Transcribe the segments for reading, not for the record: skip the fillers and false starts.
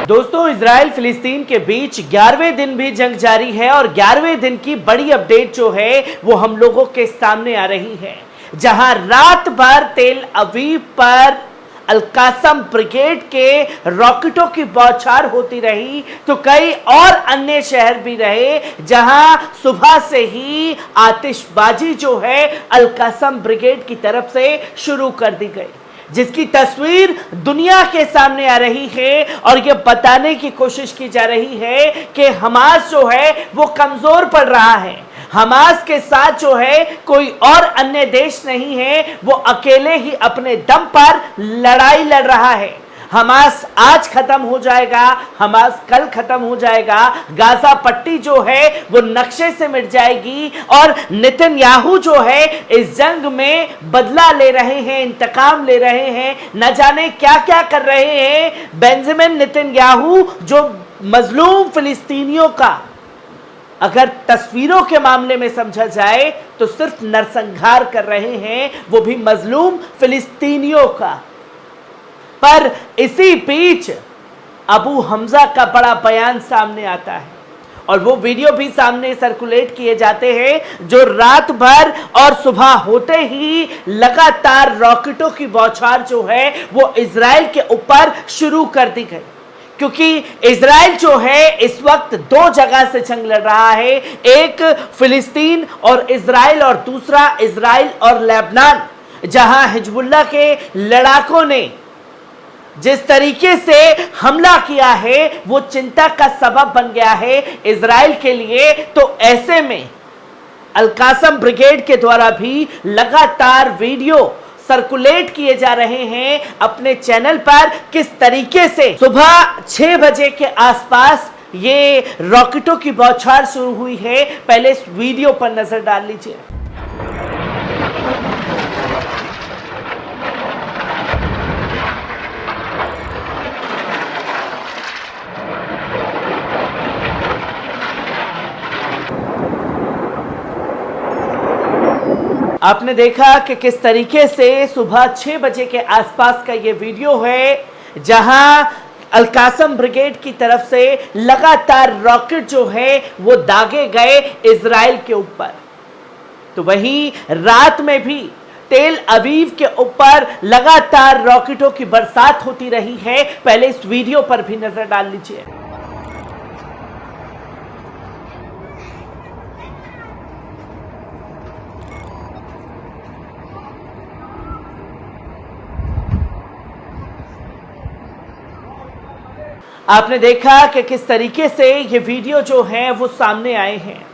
दोस्तों, इजराइल फिलिस्तीन के बीच 11वें दिन भी जंग जारी है और 11वें दिन की बड़ी अपडेट जो है वो हम लोगों के सामने आ रही है, जहां रात भर तेल अवीव पर अल-कासम ब्रिगेड के रॉकेटों की बौछार होती रही, तो कई और अन्य शहर भी रहे जहां सुबह से ही आतिशबाजी जो है अल-कासम ब्रिगेड की तरफ से शुरू कर दी गई, जिसकी तस्वीर दुनिया के सामने आ रही है और यह बताने की कोशिश की जा रही है कि हमास जो है वो कमजोर पड़ रहा है। हमास के साथ जो है कोई और अन्य देश नहीं है, वो अकेले ही अपने दम पर लड़ाई लड़ रहा है। हमास आज खत्म हो जाएगा, हमास कल खत्म हो जाएगा, गाजा पट्टी जो है वो नक्शे से मिट जाएगी और नेतन्याहू जो है इस जंग में बदला ले रहे हैं, इंतकाम ले रहे हैं, न जाने क्या क्या कर रहे हैं। बेंजामिन नेतन्याहू जो मजलूम फिलिस्तीनियों का अगर तस्वीरों के मामले में समझा जाए तो सिर्फ नरसंहार कर रहे हैं, वो भी मजलूम फिलिस्तीनियों का। पर इसी बीच अबू हमजा का बड़ा बयान सामने आता है और वो वीडियो भी सामने सर्कुलेट किए जाते हैं, जो रात भर और सुबह होते ही लगातार रॉकेटों की बौछार जो है वो इजराइल के ऊपर शुरू कर दी गई, क्योंकि इजराइल जो है इस वक्त दो जगह से जंग लड़ रहा है, एक फिलिस्तीन और इजराइल और दूसरा इजराइल और लेबनान, जहां हिजबुल्लाह के लड़ाकों ने जिस तरीके से हमला किया है वो चिंता का सबब बन गया है इजराइल के लिए। तो ऐसे में अल-कासम ब्रिगेड के द्वारा भी लगातार वीडियो सर्कुलेट किए जा रहे हैं अपने चैनल पर, किस तरीके से सुबह 6 बजे के आसपास ये रॉकेटों की बौछार शुरू हुई है। पहले इस वीडियो पर नजर डाल लीजिए। आपने देखा कि किस तरीके से सुबह 6 बजे के आसपास का ये वीडियो है, जहां अल-कासम ब्रिगेड की तरफ से लगातार रॉकेट जो है वो दागे गए इजराइल के ऊपर। तो वहीं रात में भी तेल अवीव के ऊपर लगातार रॉकेटों की बरसात होती रही है। पहले इस वीडियो पर भी नजर डाल लीजिए। आपने देखा कि किस तरीके से ये वीडियो जो है वो सामने आए हैं,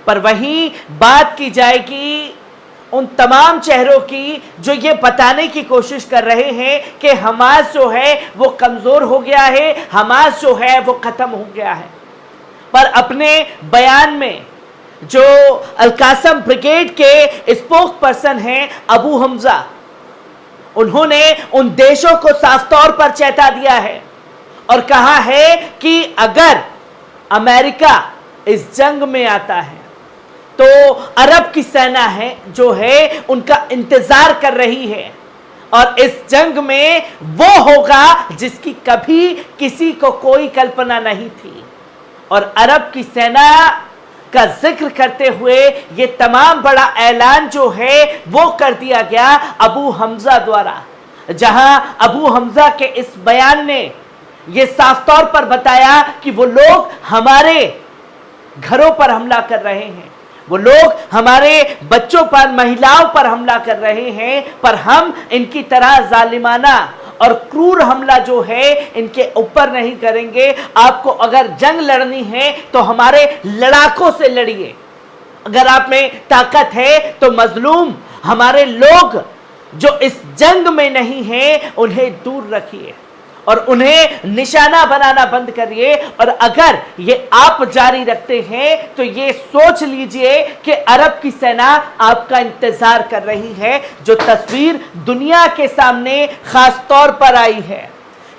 पर वहीं बात की जाएगी उन तमाम चेहरों की जो ये बताने की कोशिश कर रहे हैं कि हमास जो है वो कमजोर हो गया है, हमास जो है वो खत्म हो गया है। पर अपने बयान में जो अल-कासम ब्रिगेड के स्पोक पर्सन हैं अबू हमजा, उन्होंने उन देशों को साफ तौर पर चेता दिया है और कहा है कि अगर अमेरिका इस जंग में आता है तो अरब की सेना है जो है उनका इंतजार कर रही है और इस जंग में वो होगा जिसकी कभी किसी को कोई कल्पना नहीं थी। और अरब की सेना का जिक्र करते हुए ये तमाम बड़ा ऐलान जो है वो कर दिया गया अबू हमजा द्वारा, जहां अबू हमजा के इस बयान ने ये साफ तौर पर बताया कि वो लोग हमारे घरों पर हमला कर रहे हैं, वो लोग हमारे बच्चों पर, महिलाओं पर हमला कर रहे हैं, पर हम इनकी तरह जालिमाना और क्रूर हमला जो है इनके ऊपर नहीं करेंगे। आपको अगर जंग लड़नी है तो हमारे लड़ाकों से लड़िए, अगर आप में ताकत है तो मजलूम हमारे लोग जो इस जंग में नहीं हैं उन्हें दूर रखिए और उन्हें निशाना बनाना बंद करिए। और अगर ये आप जारी रखते हैं तो ये सोच लीजिए कि अरब की सेना आपका इंतजार कर रही है। जो तस्वीर दुनिया के सामने खास तौर पर आई है,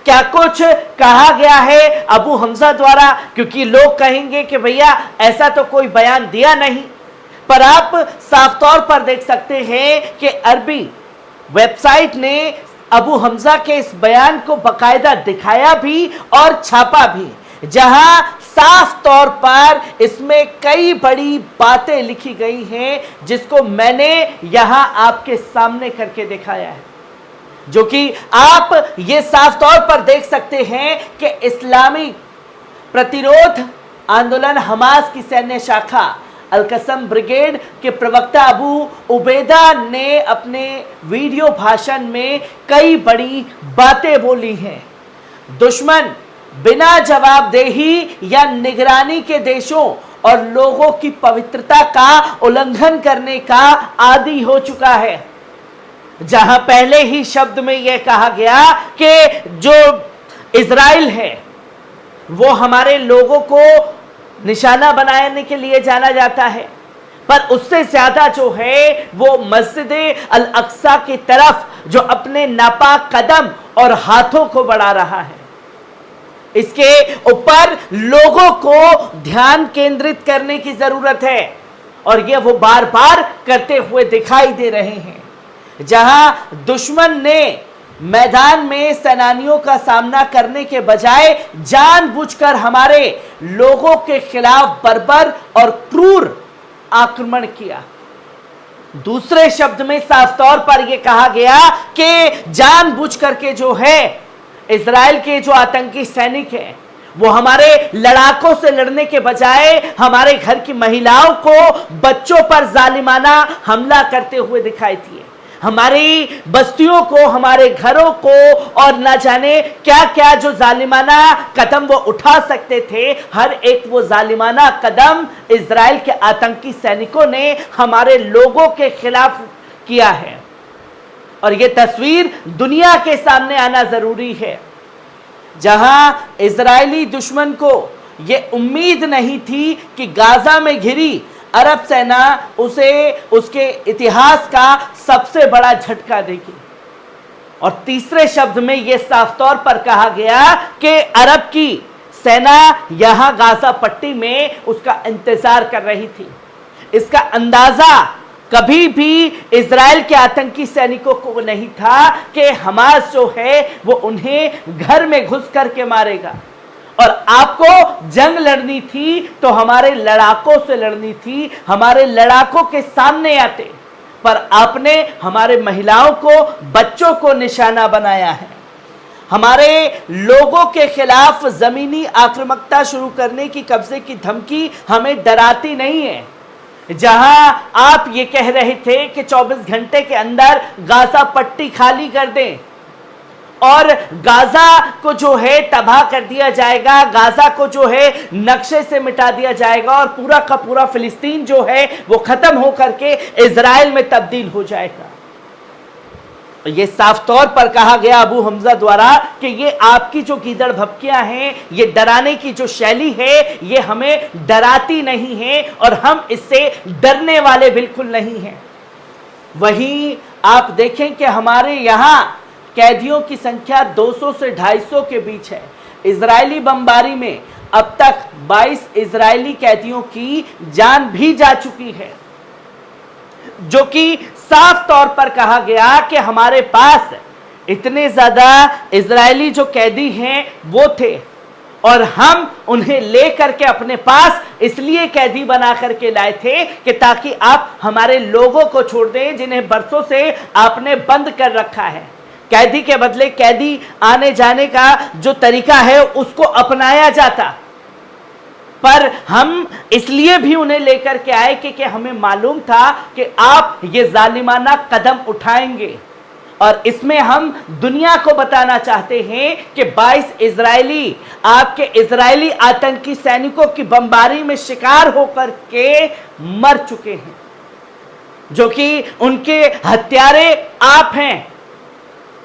क्या कुछ कहा गया है अबू हमजा द्वारा, क्योंकि लोग कहेंगे कि भैया ऐसा तो कोई बयान दिया नहीं, पर आप साफ तौर पर देख सकते हैं कि अरबी वेबसाइट ने अबू हमजा के इस बयान को बाकायदा दिखाया भी और छापा भी, जहां साफ तौर पर इसमें कई बड़ी बातें लिखी गई हैं जिसको मैंने यहां आपके सामने करके दिखाया है, जो कि आप ये साफ तौर पर देख सकते हैं कि इस्लामी प्रतिरोध आंदोलन हमास की सैन्य शाखा अल-कसम ब्रिगेड के प्रवक्ता अबू उबैदा ने अपने वीडियो भाषण में कई बड़ी बातें बोली हैं। दुश्मन बिना जवाबदेही या निगरानी के देशों और लोगों की पवित्रता का उल्लंघन करने का आदी हो चुका है, जहां पहले ही शब्द में यह कहा गया कि जो इजराइल है वो हमारे लोगों को निशाना बनाने के लिए जाना जाता है, पर उससे ज्यादा जो है वो मस्जिद अल अक्सा की तरफ जो अपने नापाक कदम और हाथों को बढ़ा रहा है, इसके ऊपर लोगों को ध्यान केंद्रित करने की जरूरत है और ये वो बार बार करते हुए दिखाई दे रहे हैं। जहां दुश्मन ने मैदान में सेनानियों का सामना करने के बजाय जानबूझकर हमारे लोगों के खिलाफ बर्बर और क्रूर आक्रमण किया। दूसरे शब्द में साफ तौर पर यह कहा गया कि जानबूझकर के जो है इजराइल के जो आतंकी सैनिक हैं वो हमारे लड़ाकों से लड़ने के बजाय हमारे घर की महिलाओं को, बच्चों पर जालिमाना हमला करते हुए दिखाई दिए, हमारी बस्तियों को, हमारे घरों को और न जाने क्या क्या जो जालिमाना कदम वो उठा सकते थे, हर एक वो जालिमाना कदम इजराइल के आतंकी सैनिकों ने हमारे लोगों के खिलाफ किया है। और ये तस्वीर दुनिया के सामने आना जरूरी है, जहां इजरायली दुश्मन को ये उम्मीद नहीं थी कि गाजा में घिरी अरब सेना उसे उसके इतिहास का सबसे बड़ा झटका देगी। और तीसरे शब्द में यह साफ तौर पर कहा गया कि अरब की सेना यहां गाजा पट्टी में उसका इंतजार कर रही थी। इसका अंदाजा कभी भी इजराइल के आतंकी सैनिकों को नहीं था कि हमास जो है वो उन्हें घर में घुस करके मारेगा, और आपको जंग लड़नी थी तो हमारे लड़ाकों से लड़नी थी, हमारे लड़ाकों के सामने आते, पर आपने हमारे महिलाओं को, बच्चों को निशाना बनाया है। हमारे लोगों के खिलाफ जमीनी आक्रामकता शुरू करने की, कब्जे की धमकी हमें डराती नहीं है। जहां आप ये कह रहे थे कि 24 घंटे के अंदर गाजा पट्टी खाली कर दें और गाजा को जो है तबाह कर दिया जाएगा, गाजा को जो है नक्शे से मिटा दिया जाएगा और पूरा का पूरा फिलिस्तीन जो है वो खत्म होकर के इजराइल में तब्दील हो जाएगा। ये साफ तौर पर कहा गया अबू हमजा द्वारा कि ये आपकी जो गीदड़ भपकियां हैं, ये डराने की जो शैली है, ये हमें डराती नहीं है और हम इससे डरने वाले बिल्कुल नहीं हैं। वहीं आप देखें कि हमारे यहाँ कैदियों की संख्या 200 से 250 के बीच है। इजरायली बमबारी में अब तक 22 इजरायली कैदियों की जान भी जा चुकी है, जो कि साफ तौर पर कहा गया कि हमारे पास इतने ज्यादा इजरायली जो कैदी हैं वो थे और हम उन्हें लेकर के अपने पास इसलिए कैदी बना करके लाए थे कि ताकि आप हमारे लोगों को छोड़ दें जिन्हें बरसों से आपने बंद कर रखा है। कैदी के बदले कैदी आने जाने का जो तरीका है उसको अपनाया जाता, पर हम इसलिए भी उन्हें लेकर के आए कि हमें मालूम था कि आप ये जालिमाना कदम उठाएंगे और इसमें हम दुनिया को बताना चाहते हैं कि 22 इजरायली आपके इजरायली आतंकी सैनिकों की बमबारी में शिकार होकर के मर चुके हैं, जो कि उनके हत्यारे आप हैं।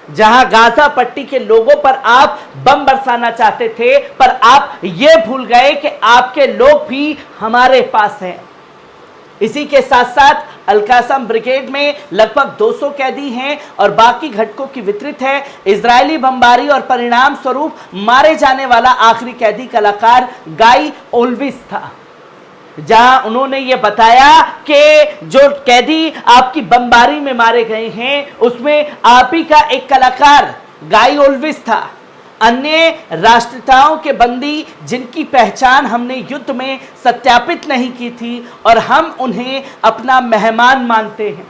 जहां गाजा पट्टी के लोगों पर आप बम बरसाना चाहते थे, पर आप ये भूल गए कि आपके लोग भी हमारे पास हैं। इसी के साथ साथ अल-कसम ब्रिगेड में लगभग 200 कैदी हैं और बाकी घटकों की वितरित है। इजरायली बमबारी और परिणाम स्वरूप मारे जाने वाला आखिरी कैदी कलाकार गाई ओल्विस था। जहां उन्होंने ये बताया कि जो कैदी आपकी बमबारी में मारे गए हैं उसमें आप ही का एक कलाकार गाई ओल्विस था। अन्य राष्ट्रीयताओं के बंदी जिनकी पहचान हमने युद्ध में सत्यापित नहीं की थी और हम उन्हें अपना मेहमान मानते हैं,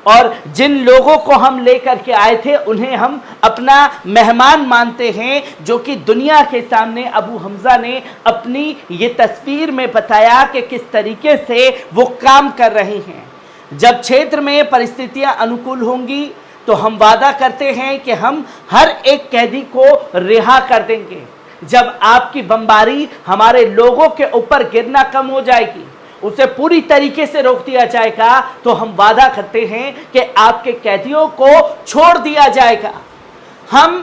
और जिन लोगों को हम लेकर के आए थे उन्हें हम अपना मेहमान मानते हैं, जो कि दुनिया के सामने अबू हमजा ने अपनी ये तस्वीर में बताया कि किस तरीके से वो काम कर रहे हैं। जब क्षेत्र में परिस्थितियां अनुकूल होंगी तो हम वादा करते हैं कि हम हर एक कैदी को रिहा कर देंगे। जब आपकी बमबारी हमारे लोगों के ऊपर गिरना कम हो जाएगी, उसे पूरी तरीके से रोक दिया जाएगा, तो हम वादा करते हैं कि आपके कैदियों को छोड़ दिया जाएगा। हम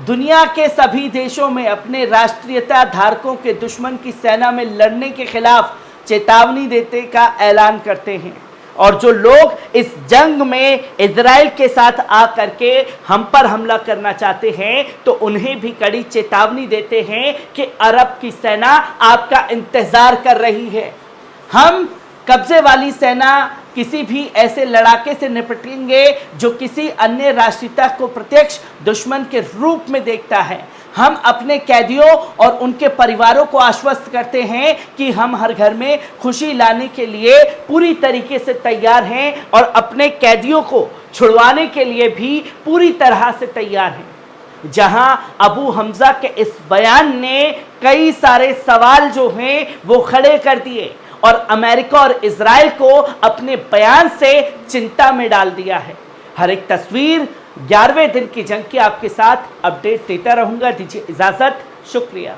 दुनिया के सभी देशों में अपने राष्ट्रीयता धारकों के दुश्मन की सेना में लड़ने के खिलाफ चेतावनी देने का ऐलान करते हैं, और जो लोग इस जंग में इजराइल के साथ आकर के हम पर हमला करना चाहते हैं तो उन्हें भी कड़ी चेतावनी देते हैं कि अरब की सेना आपका इंतजार कर रही है। हम कब्जे वाली सेना किसी भी ऐसे लड़ाके से निपटेंगे जो किसी अन्य राष्ट्रीयता को प्रत्यक्ष दुश्मन के रूप में देखता है। हम अपने कैदियों और उनके परिवारों को आश्वस्त करते हैं कि हम हर घर में खुशी लाने के लिए पूरी तरीके से तैयार हैं और अपने कैदियों को छुड़वाने के लिए भी पूरी तरह से तैयार हैं। जहां अबू हमजा के इस बयान ने कई सारे सवाल जो हैं वो खड़े कर दिए और अमेरिका और इजराइल को अपने बयान से चिंता में डाल दिया है। हर एक तस्वीर 11वें दिन की जंग की आपके साथ अपडेट देता रहूंगा। दीजिए इजाजत, शुक्रिया।